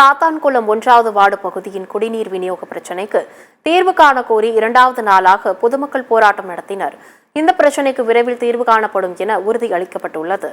சாத்தான்குளம் 1வது வார்டு பகுதியின் குடிநீர் விநியோக பிரச்சினைக்கு தீர்வு காண கோரி 2வது நாளாக பொதுமக்கள் போராட்டம் நடத்தினர். இந்த பிரச்சினைக்கு விரைவில் தீர்வு காணப்படும் என உறுதி அளிக்கப்பட்டுள்ளது.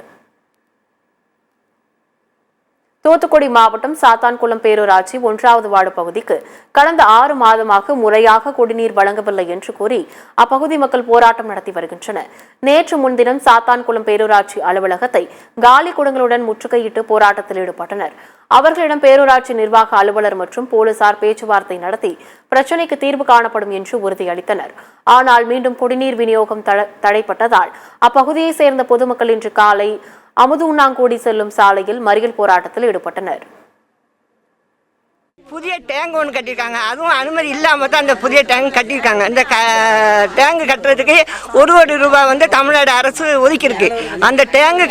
தூத்துக்குடி மாவட்டம் சாத்தான்குளம் பேரூராட்சி 1வது வார்டு பகுதிக்கு கடந்த 6 மாதமாக முறையாக குடிநீர் வழங்கவில்லை என்று கூறி அப்பகுதி மக்கள் போராட்டம் நடத்தி வருகின்றனர். நேற்று முன்தினம் சாத்தான்குளம் பேரூராட்சி அலுவலகத்தை காலி குடங்களுடன் முற்றுகையிட்டு போராட்டத்தில் ஈடுபட்டனர். அவர்களிடம் பேரூராட்சி நிர்வாக அலுவலர் மற்றும் போலீசார் பேச்சுவார்த்தை நடத்தி பிரச்சினைக்கு தீர்வு காணப்படும் என்று உறுதியளித்தனர். ஆனால் மீண்டும் குடிநீர் விநியோகம் தடைப்பட்டதால் அப்பகுதியைச் சேர்ந்த பொதுமக்கள் இன்று காலை அமுதுண்ணாங்கோடி செல்லும் சாலையில் மறியல் போராட்டத்தில் ஈடுபட்டனர். புதிய டேங்க் ஒன்று கட்டியிருக்காங்க. அதுவும் அனுமதி இல்லாமல் தான் அந்த புதிய டேங்க் கட்டியிருக்காங்க. அந்த டேங்கு கட்டுறதுக்கு 1 கோடி ரூபாய் தமிழ்நாடு அரசு ஒதுக்கியிருக்கு. அந்த டேங்கு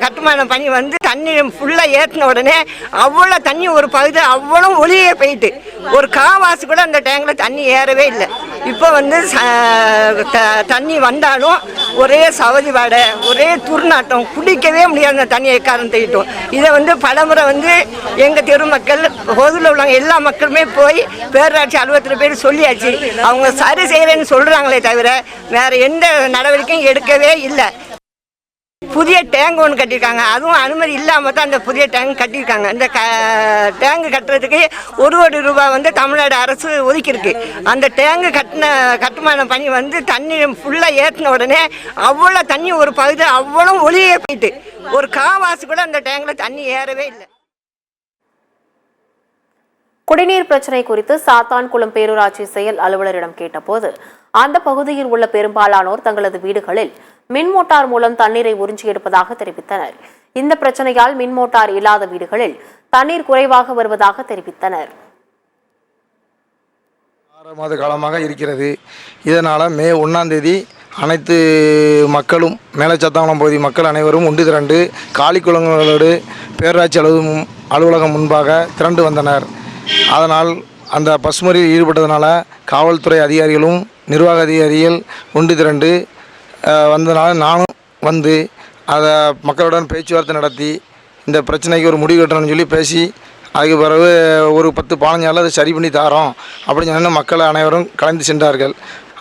கட்டுமான பணி தண்ணி ஃபுல்லாக ஏற்றின உடனே அவ்வளோ தண்ணி ஒரு பகுதி அவ்வளோ ஒளியே போயிட்டு ஒரு காவாசி கூட அந்த டேங்கில் தண்ணி ஏறவே இல்லை. இப்போ தண்ணி வந்தாலும் ஒரே சவதி வாடை, ஒரே துர்நாட்டம், குடிக்கவே முடியாது. அந்த தண்ணியை காரணம் தேயிட்டோம். இதை பலமுறை எங்கள் தெரு மக்கள் பொதுவில் உள்ளவங்க எல்லா மக்களுமே போய் பேரூராட்சி அலுவலகத்தில் போய் சொல்லியாச்சு. அவங்க சரி செய்கிறேன்னு சொல்கிறாங்களே தவிர வேற எந்த நடவடிக்கையும் எடுக்கவே இல்லை. புதிய டேங்க் ஒன்று கட்டியிருக்காங்க. அதுவும் அனுமதி இல்லாமல் தான் அந்த புதிய டேங்க் கட்டியிருக்காங்க. அந்த டேங்கு கட்டுறதுக்கு 1 கோடி ரூபாய் தமிழ்நாடு அரசு ஒதுக்கியிருக்கு. அந்த டேங்கு கட்டுமான பணி தண்ணி ஃபுல்லாக ஏற்றின உடனே அவ்வளோ தண்ணி ஒரு பகுதி அவ்வளோ ஒளியே போயிட்டு ஒரு காவாசி கூட அந்த டேங்கில் தண்ணி ஏறவே இல்லை. குடிநீர் பிரச்சினை குறித்து சாத்தான்குளம் பேரூராட்சி செயல் அலுவலரிடம் கேட்டபோது அந்த பகுதியில் உள்ள பெரும்பாலானோர் தங்களது வீடுகளில் மின் மோட்டார் மூலம் தண்ணீரை உறிஞ்சி எடுப்பதாக தெரிவித்தனர். இந்த பிரச்சனையால் மின் மோட்டார் இல்லாத வீடுகளில் தண்ணீர் குறைவாக வருவதாக தெரிவித்தனர். 6 மாத காலமாக இருக்கிறது. இதனால் மே 1ஆம் தேதி அனைத்து மக்களும் மேலச்சாத்தாங்குளம் பகுதி மக்கள் அனைவரும் ஒன்று திரண்டு காலிக்குளங்களோடு பேரூராட்சி அலுவலகம் முன்பாக திரண்டு வந்தனர். அதனால் அந்த பசுமறியில் ஈடுபட்டதனால காவல்துறை அதிகாரிகளும் நிர்வாக அதிகாரிகள் ஒன்று திரண்டு வந்தனால நானும் அதை மக்களுடன் பேச்சுவார்த்தை நடத்தி இந்த பிரச்சனைக்கு ஒரு முடிவு கட்டணும்னு சொல்லி பேசி அதுக்கு பிறகு ஒரு 10-15 நாள் அதை சரி பண்ணி தாரோம் அப்படின்னு சொன்னால் மக்கள் அனைவரும் கலந்து சென்றார்கள்.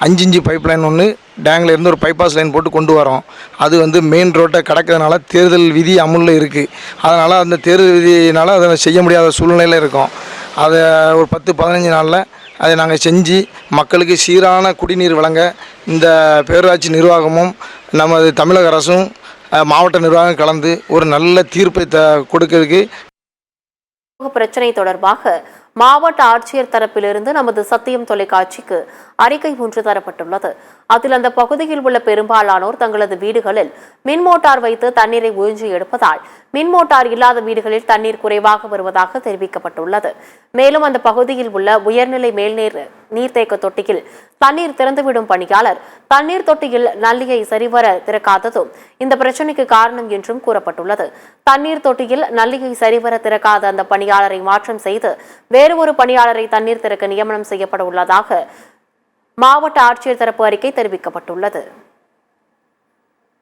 5 இன்ச்சு பைப் லைன் ஒன்று டேங்கில் இருந்து ஒரு பைபாஸ் லைன் போட்டு கொண்டு வரோம். அது மெயின் ரோட்டை கடக்கிறதுனால தேர்தல் விதி அமுலில் இருக்குது. அதனால் அந்த தேர்தல் விதியினால் அதை செய்ய முடியாத சூழ்நிலையில் இருக்கும். அதை ஒரு 10-15 நாளில் அதை நாங்கள் செஞ்சு மக்களுக்கு சீரான குடிநீர் வழங்க இந்த பேரூராட்சி நிர்வாகமும் நமது தமிழக அரசும் மாவட்ட நிர்வாகம் கலந்து ஒரு நல்ல தீர்ப்பை கொடுக்கிறதுக்கு பிரச்சனை தொடர்பாக மாவட்ட ஆட்சியர் தரப்பிலிருந்து நமது சத்தியம் தொலைக்காட்சிக்கு அறிக்கை ஒன்று தரப்பட்டுள்ளது. அதில் அந்த பகுதியில் உள்ள பெரும்பாலானோர் தங்களது வீடுகளில் மின் மோட்டார் வைத்து தண்ணீரை உறிஞ்சி எடுப்பதால் மின் மோட்டார் இல்லாத வீடுகளில் தண்ணீர் குறைவாக வருவதாக தெரிவிக்கப்பட்டுள்ளது. மேலும் அந்த பகுதியில் உள்ள உயர்நிலை நீர்த்தேக்க தொட்டியில் தண்ணீர் திறந்துவிடும் பணியாளர் தண்ணீர் தொட்டியில் நல்லியை சரிவர திறக்காததும் இந்த பிரச்சினைக்கு காரணம் என்றும் கூறப்பட்டுள்ளது. தண்ணீர் தொட்டியில் நல்லியை சரிவர திறக்காத அந்த பணியாளரை மாற்றம் செய்து வேறு ஒரு பணியாளரை தண்ணீர் திறக்க நியமனம் செய்யப்பட உள்ளதாக மாவட்ட ஆட்சியர் தரப்பு அறிக்கை தெரிவிக்கப்பட்டுள்ளது.